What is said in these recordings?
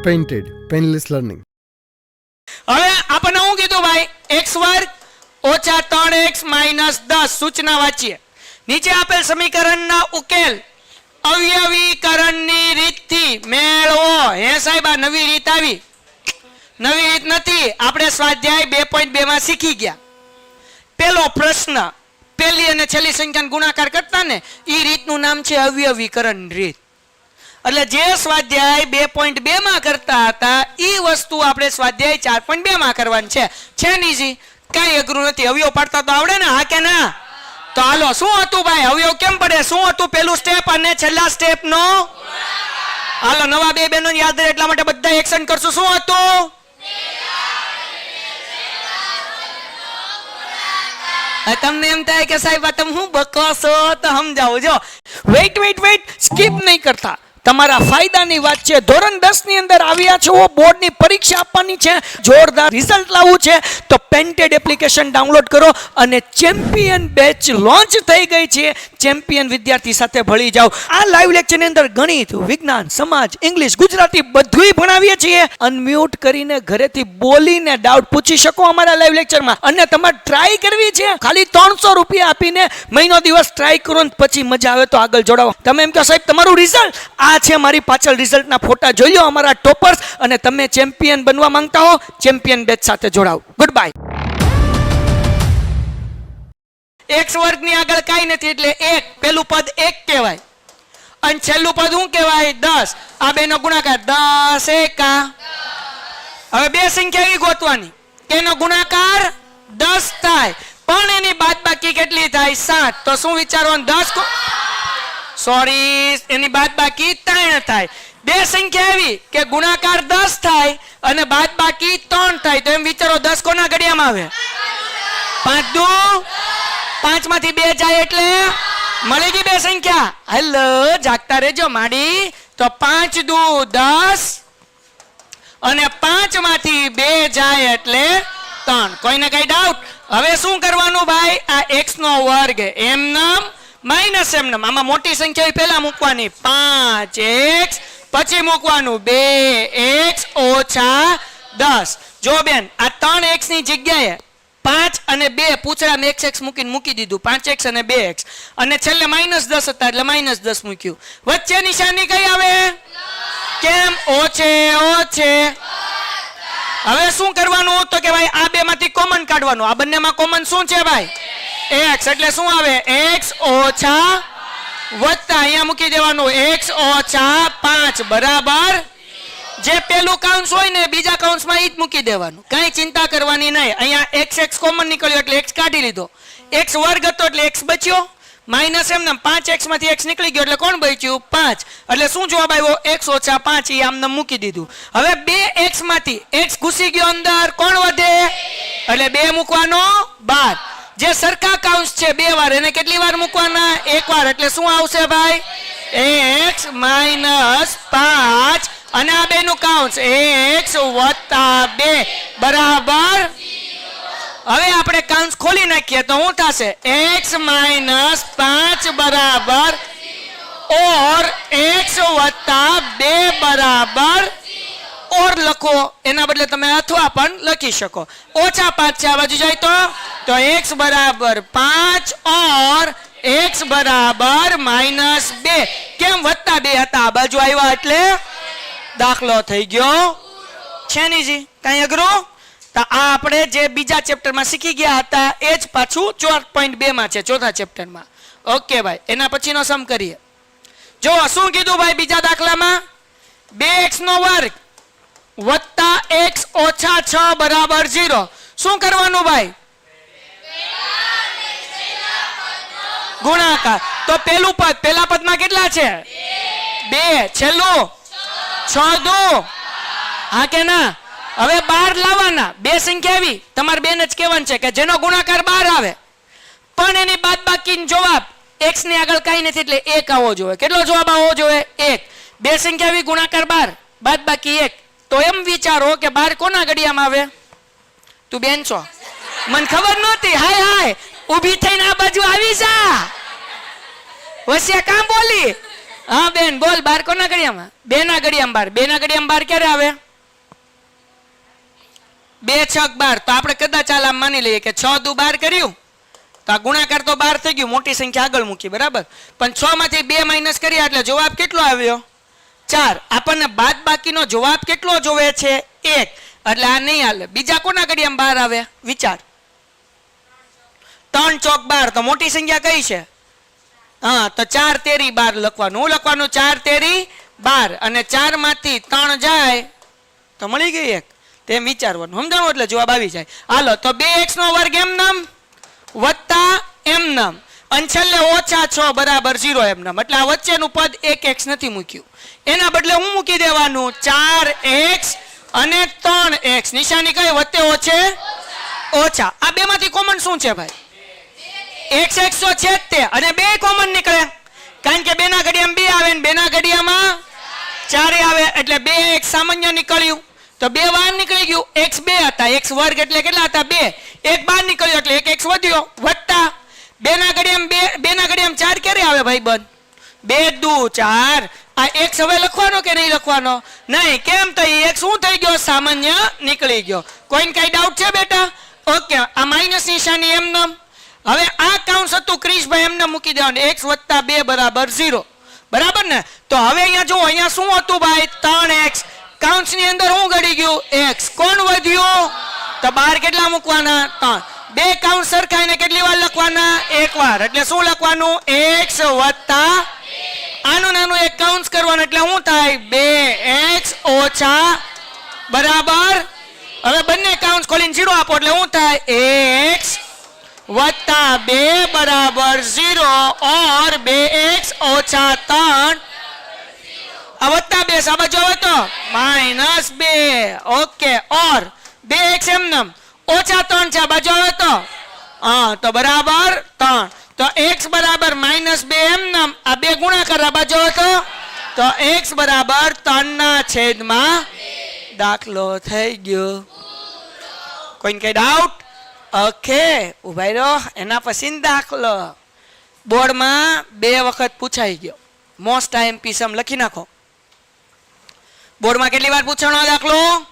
Painted painless learning. હવે આપણને શું કીધું ભાઈ? x વર્ગ ઓછા 3x માઇનસ 10 સૂચના વાંચીએ. નીચે આપેલ સમીકરણના ઉકેલ અવયવીકરણની રીતથી મેળવો. હે સાહેબ, આ નવી રીત આવી? નવી રીત નથી, આપણે સ્વાધ્યાય 2.2 માં શીખી ગયા. પેલો પ્રશ્ન, પહેલી અને છેલ્લી સંખ્યાનો ગુણાકાર કરતા ને એ રીતનું નામ છે અવયવીકરણ રીત. એટલે જે સ્વાધ્યાય 2.2 માં કરતા હતા એ વસ્તુ આપણે સ્વાધ્યાય 4.2 માં કરવાની છે ને ઈઝી, કઈ અઘરું નથી. અવયવ પાડતા તો આવડે ને? હા કે ના? તો હાલો, શું હતું ભાઈ? અવયવ કેમ પડે? શું હતું પેલું સ્ટેપ અને છેલ્લા સ્ટેપ નો? હાલો, નવા બે બેનો યાદ રહે એટલા માટે બધા એક્શન કરશું. શું હતું? તમને એમ થાય કે સાહેબ તમે હું બકવાસો, તો સમજાવો. જો વેઇટ સ્કીપ નહીં કરતા, તમારા ફાયદાની વાત છે. ધોરણ 10 ની અંદર આવ્યા છો, બોર્ડની પરીક્ષા આપવાની છે, જોરદાર રિઝલ્ટ લાવવું છે, તો પેન્ટેડ એપ્લિકેશન ડાઉનલોડ કરો અને ચેમ્પિયન બેચ લોન્ચ થઈ ગઈ છે. ચેમ્પિયન વિદ્યાર્થી સાથે ભળી જાઓ. આ લાઈવ લેક્ચરની અંદર ગણિત, વિજ્ઞાન, સમાજ, ઇંગ્લિશ, ગુજરાતી બધુંય ભણાવીએ છીએ. અનમ્યુટ કરીને ઘરેથી બોલીને ડાઉટ પૂછી શકો અમારા લાઈવ લેક્ચરમાં. અને તમારે ટ્રાય કરવી છે, ખાલી 300 રૂપિયા આપીને મહિનો દિવસ ટ્રાય કરો ને પછી મજા આવે તો આગળ જોડાવો. તમે એમ કહો સાહેબ તમારું રિઝલ્ટ આ છે, મારી પાછળ રિઝલ્ટના ફોટા જોઈ લો અમારા ટોપર્સ, અને તમે ચેમ્પિયન બનવા માંગતા હો ચેમ્પિયન બેચ સાથે જોડાઓ. Good bye. x વર્ગની આગળ કાઈ નથી એટલે 1, પેલું પદ 1 કહેવાય અને છેલ્લું પદ શું કહેવાય? 10. આ બેનો ગુણાકાર 10 એકા. હવે બે સંખ્યા એવી ગોતવાની કે એનો ગુણાકાર 10 થાય પણ એની બાદબાકી કેટલી થાય? 7. તો શું વિચારવાનું? 10 સોરી, એની બાદબાકી 3 થાય. બે સંખ્યા એવી કે ગુણાકાર 10 થાય અને બાદબાકી 3 થાય, તો એમ વિચારો 10 કોના ઘડિયામાં આવે? 5 દુ 5 માંથી 2 જાય એટલે મળી ગઈ બે સંખ્યા. હેલો, જાગતા રહેજો માડી. તો 5 દુ 10 અને 5 માંથી 2 જાય એટલે 3. કોઈને કઈ ડાઉટ? હવે શું કરવાનું ભાઈ? આ x નો વર્ગ એમ નામ માઇનસ એમ નામ, આમાં મોટી સંખ્યા પહેલા મૂકવાની 5x, પછી મૂકવાનું 2x ઓછા 10. જો બેન, આ 3x ની જગ્યાએ 5 અને 2 પૂછડામાં x મૂકીને મૂકી દીધું, 5x અને 2x, અને છેલ્લે -10 હતા એટલે -10 મૂક્યું. વચ્ચે નિશાની કઈ આવે? કેમ? ઓછે. હવે શું કરવાનું? તો કે ભાઈ આ બે માંથી કોમન કાઢવાનું. આ બંનેમાં કોમન શું છે ભાઈ? x. એટલે શું આવે? x ઓછા વત્તા અહીંયા મૂકી દેવાનું x ઓછા 5 બરાબર. જે પેલું કાઉન્સ હોય ને બીજા કાઉન્સમાં ઈ જ મૂકી દેવાનું, કઈ ચિંતા કરવાની નહીં. અહીંયા x કોમન નીકળ્યો એટલે x કાઢી લીધો. x વર્ગ હતો એટલે x બચ્યો, માઇનસ એમ નામ 5x માંથી x નીકળી ગયો એટલે કોણ બચ્યું? 5. એટલે શું જવાબ આવ્યો? x ઓછા 5. એ આમને મૂકી દીધું. હવે 2x માંથી x ઘૂસી ગયો અંદર, કોણ વધે? એટલે 2 મૂકવાનો 12. જે સરખા કાઉન્સ છે 2 વાર, એને કેટલી વાર મૂકવાના? 1 વાર. એટલે શું આવશે ભાઈ? x માઇનસ 5 અને આ બેનું કાઉન્સ x વત્તા 2 બરાબર. હવે આપણે કાઉન્સ ખોલી નાખીએ તો શું થશે? x માઇનસ 5 બરાબર ઓર x વત્તા 2 બરાબર. ઓર લખો, એના બદલે તમે અથવા પણ લખી શકો. ઓછા 5 છે આ બાજુ જાય તો x બરાબર 5 ઓર x બરાબર -2. કેમ? વત્તા 2 હતા, આ બાજુ આવ્યા એટલે દાખલો થઈ ગયો. છે ને જી? કઈ અઘરું? તો આ આપણે જે બીજા ચેપ્ટરમાં શીખી ગયા હતા એ જ પાછું 4.2 માં છે, ચોથા ચેપ્ટરમાં. ઓકે ભાઈ, એના પછીનો સમ કરીએ. જો શું કીધું ભાઈ બીજા દાખલામાં? 2x નો વર્ગ વત્તા x ઓછા 6 બરાબર 0. શું કરવાનું ભાઈ? ગુણાકાર. તો પેલું પદ, પેલા પદમાં કેટલા છે? 2. છેલ્લું 6 દુ, હા કે ના? હવે 12 લાવવાના. બે સંખ્યા આવી, તમારે બેને જ કહેવાનું છે કે જેનો ગુણાકાર 12 આવે પણ એની બાદબાકીનો જવાબ x ની આગળ કઈ નથી એટલે 1 આવવો જોઈએ. કેટલો જવાબ આવવો જોઈએ? 1. બે સંખ્યા આવી, ગુણાકાર 12, બાદબાકી 1. તો એમ વિચારો કે 12 કોના ઘડિયામાં આવે? તું બેન છો, મને ખબર નહોતી. હાય ઊભી થઈને આ બાજુ આવી જા. વસ્યા કામ બોલી હા બેન બોલ, બાર કોના ઘડિયામાં? 2 ના ઘડિયામાં બાર. 2 ના ઘડિયામાં બાર ક્યારે આવે? 2 6 12. તો આપણે કદાચ ચાલ આમ માની લઈએ કે 6 દુ 12 કર્યું તો આ ગુણાકાર તો 12 થઈ ગયું, મોટી સંખ્યા આગળ મૂકી, બરાબર. પણ 6 માંથી 2 માઇનસ કર્યા એટલે જવાબ કેટલો આવ્યો? 4. આપણને બાદ બાકીનો જવાબ કેટલો જોવે છે? 1. એટલે આ નહીં હાલે. બીજા કોના ઘડિયામાં 12 આવે? વિચાર. 3 ચોક 12. તો મોટી સંખ્યા કઈ છે? હા, તો 4 તેરી 12 લખવાનું. હું લખવાનું 4 તેરી 12 અને 4 માંથી 3 જાય તો મળી ગઈ 1. તેમ વિચારવાનું, સમજાણું? એટલે જવાબ આવી જાય. હાલો, તો 2x નો વર્ગ એમ નામ વત્તા એમ નામ અને છેલ્લે ઓછા 6 બરાબર 0 એમ નામ. એટલે આ વચ્ચેનું પદ 1x નથી મૂક્યું, એના બદલે હું મૂકી દેવાનું 4x અને 3x. નિશાની કઈ? વચ્ચે ઓછે ઓછા. આ બે માંથી કોમન શું છે ભાઈ? x x તો છે જ તે, અને 2 કોમન નીકળે કારણ કે 2 ના ઘડિયામાં 2 આવે ને 2 ના ઘડિયામાં 4 આવે એટલે 2x સામાન્ય નીકળ્યું. તો 2 બહાર નીકળી ગયું. x 2 હતા, x વર્ગ એટલે કેટલા હતા? 2. 1 બહાર નીકળ્યો એટલે 1x વધ્યો, વત્તા 2 ના ઘડિયામાં 2 ના ઘડિયામાં 4 ક્યારે આવે ભાઈ બંધ? 2 દુ 4. આ x હવે લખવાનો કે નહીં લખવાનો? નહીં. કેમ? તો x શું થઈ ગયો? સામાન્ય નીકળી ગયો. કોઈને કઈ ડાઉટ છે બેટા? ઓકે. આ માઇનસ નિશાની એમ નામ. હવે આ કાઉન્સ હતું ક્રિશભાઈ, એમને મૂકી દેવાનું x વત્તા 2 બરાબર 0, બરાબર ને? તો હવે અહીંયા જો, અહીંયા શું હતું ભાઈ? 3x. કાઉન્સ ની અંદર શું ઘડી ગયું? x. કોણ વધ્યું? તો 12 કેટલા મૂકવાના? 3. 2 કાઉન્સ સરખાઈને કેટલી વાર લખવાના? 1 વાર. એટલે શું લખવાનું? x વત્તા આનું નાનું એક કાઉન્સ કરવાનું એટલે શું થાય? 2x ઓછા બરાબર. હવે બંને કાઉન્સ ખોલીને 0 આપો એટલે શું થાય? x વત્તા 2 બરાબર 0 और 2x ઓછા 3 આ વત્તા 2 સાબાજો આવે તો -2. ઓકે. और 2x એમ નામ ઓછા 3 છે, બાજુ આવે તો હા, તો બરાબર 3. તો x બરાબર -2 એમ નામ. આ 2 ગુણાકાર બાજુ આવે તો x બરાબર 3 ના છેદમાં. દાખલો થઈ ગયો. કોઈને કઈ ડાઉટ? ઓકે, ઉભા રહો. એના પછી દાખલો બોર્ડમાં 2 વખત પૂછાઈ ગયો. મોસ્ટ આઈએમપી સમ લખી નાખો. બોર્ડમાં કેટલી વાર પૂછવાનો દાખલો?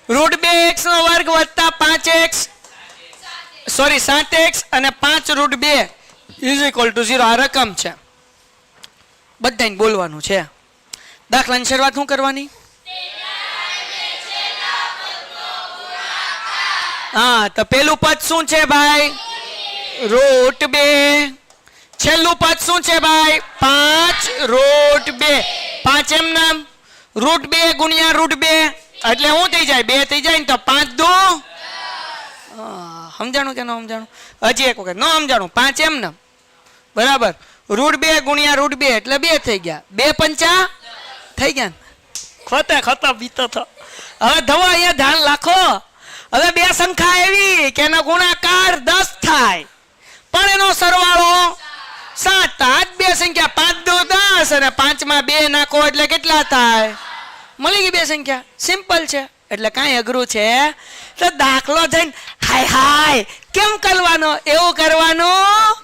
√2x નો વર્ગ વત્તા 5x, સોરી 7x અને 5 √2 = 0 આ રકમ છે. બધાને બોલવાનું છે. દાખલાની શરૂઆત શું કરવાની? હા, તો પેલું પદ શું છે ભાઈ? √2. છેલ્લું પદ શું છે ભાઈ? 5 √2. 5 એમ નામ. √2 ગુણ્યા √2 એટલે શું થઈ જાય? 2 થઈ જાય ને. તો 5 દુ સમજાણું કે ન સમજાણું? હજી એક વખત ન સમજાણું. 5 એમ નામ બરાબર. √2 ગુણ્યા √2 એટલે 2 થઈ ગયા. 2 પંચા થઈ ગયા. ખોટા બીતો થો. હવે ધવો અહીંયા ધ્યાન રાખો. હવે 2 સંખ્યા એવી કે એનો ગુણાકાર 10 થાય પણ એનો સરવાળો 7. આ 2 સંખ્યા 5 દુ 10 અને 5 માં 2 નાખો એટલે કેટલા થાય? મળી ગઈ 2 સંખ્યા. સિમ્પલ છે, એટલે કાંઈ અઘરું છે? તો દાખલો થઈને હાય હાય કેમ કરવાનો? એવું કરવાનું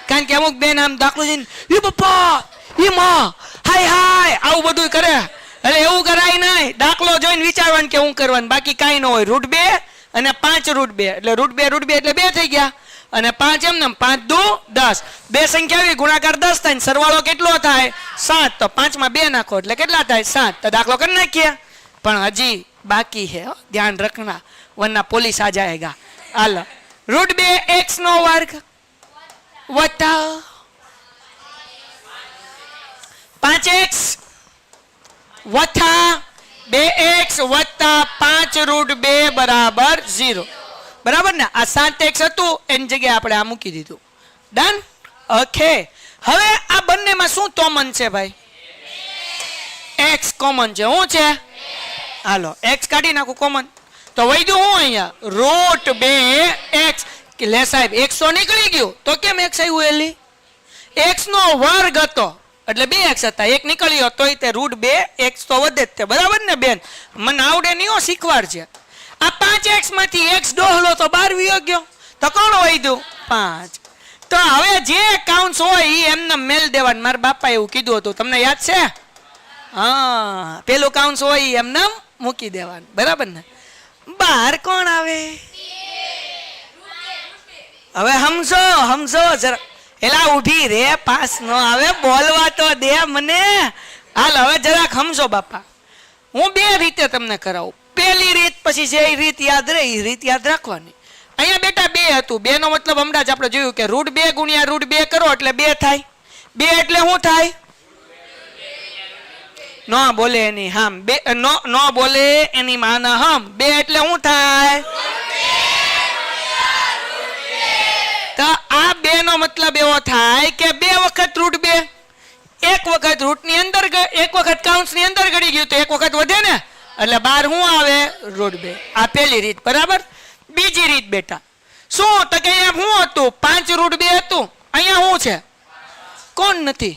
કારણ કે અમુક બેન આમ દાખલો જઈને એ પપ્પા એ માં હાય હાય આવું બધું કરે. એટલે એવું કરાય નહીં. દાખલો જોઈને વિચારવાનું કે હું કરવાનું, બાકી કાંઈ ન હોય. √2 અને 5 √2 એટલે √2 એટલે 2 થઈ ગયા અને 5 એમ નામ. 5 દુ 10. 2 સંખ્યા આવી, ગુણાકાર 10 થાય ને સરવાળો કેટલો થાય? 7. તો 5 માં 2 નાખો એટલે કેટલા થાય? 7. તો દાખલો કરી નાખીએ. પણ હજી બાકી है, ધ્યાન રખના वरना पुलिस आ जाएगा. हालो, √2x નો વર્ગ વત્તા 5x વત્તા 2x વત્તા 5 √2 બરાબર 0. બરાબર ને? આ 7x હતું એની જગ્યાએ આપણે આ મૂકી દીધું. ડન? ઓકે. હવે આ બંનેમાં શું કોમન છે ભાઈ? x કોમન છે. શું છે? હાલો x કાઢી નાખું કોમન. તો વધ્યું હું અહીંયા √2x. લે સાહેબ x તો નીકળી ગયું તો કેમ x આવ્યું? એલી x નો વર્ગ હતો એટલે 2x હતા, એક નીકળ્યો તોય તે √2x તો વધે જ તે. બરાબર ને બેન? મને આવડે નહીં શીખવાડ છે. આ 5x માંથી x ડોહલો તો 12 વયો ગયો તો કોણ વધ્યું? 5. તો હવે જે કાઉન્ટ્સ હોય એ એમને મેલ દેવાનું. મારા બાપા એવું કીધું હતું, તમને યાદ છે? હા, પેલું કાઉન્ટ્સ હોય એ એમને મૂકી દેવાનું, બરાબર ને? બહાર કોણ આવે? હવે સમજો જરા. એલા ઊભી રે, પાસ ન આવે, બોલવા તો દે મને. હાલ હવે જરાક સમજો બાપા. હું બે રીતે તમને કરાવું. પેલી રીત, પછી જે રીત યાદ રહે એ રીત યાદ રાખવાની. અહીંયા બેટા 2 હતું. 2 નો મતલબ હમણાં જ આપણે જોયું કે √2 ગુણ્યા √2 કરો એટલે 2 થાય. 2 એટલે શું થાય? ન બોલે એની હામ. ન બોલે એની માના હમ. 2 એટલે શું થાય? તો આ 2 નો મતલબ એવો થાય કે 2 વખત √2. એક વખત રૂટની અંદર, એક વખત કાઉન્ટ્સ ની અંદર ગળી ગયું તો એક વખત વધે ને, એટલે 12 શું આવે? √2. આ પહેલી રીત, બરાબર. બીજી રીત બેટા શું? તો કે અહીંયા શું હતું? 5 √2 હતું. અહીંયા શું છે? કોણ નથી?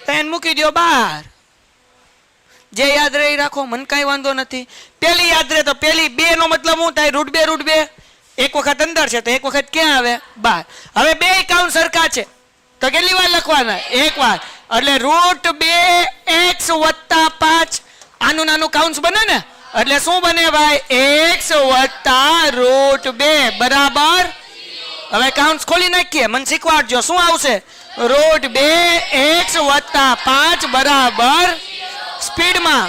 તો એને મૂકી દો બહાર. જે યાદ રહી રાખો, મને કઈ વાંધો નથી. પેલી યાદ રહે તો પેલી 2 નો મતલબ શું થાય? √2. એક વખત અંદર છે તો એક વખત ક્યાં આવે? બહાર. હવે 2 કાઉન્ટ સરખા છે તો કેટલી વાર લખવાના? એક વાર. એટલે √2x + 5. આનું નાનું કાઉન્ટ્સ બને ને, એટલે શું બને ભાઈ? x + √2 બરાબર. હવે કાઉન્ટ્સ ખોલી નાખીએ, મને શીખવાડજો શું આવશે? √2x + 5 બરાબર સ્પીડમાં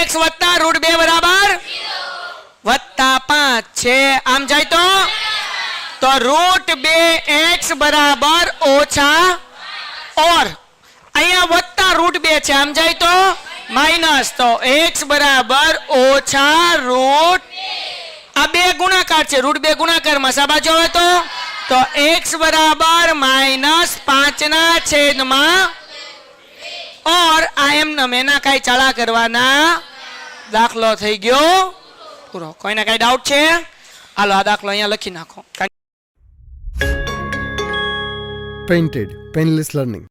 x + √2 બરાબર +5 છે. આમ જાય તો √2x બરાબર ઓછા ઓર અહીંયા +√2 છે. આમ જાય તો માઇનસ. તો x બરાબર ઓછા આ 2 ગુણાકાર છે. √2 ગુણાકારમાં સાબાજો આવે તો x બરાબર -5/. ઓર આ એમને એના કઈ ચાળા કરવાના. દાખલો થઈ ગયો પૂરો. કોઈને કઈ ડાઉટ છે? હાલો આ દાખલો અહીંયા લખી નાખો. Painted, Painless Learning.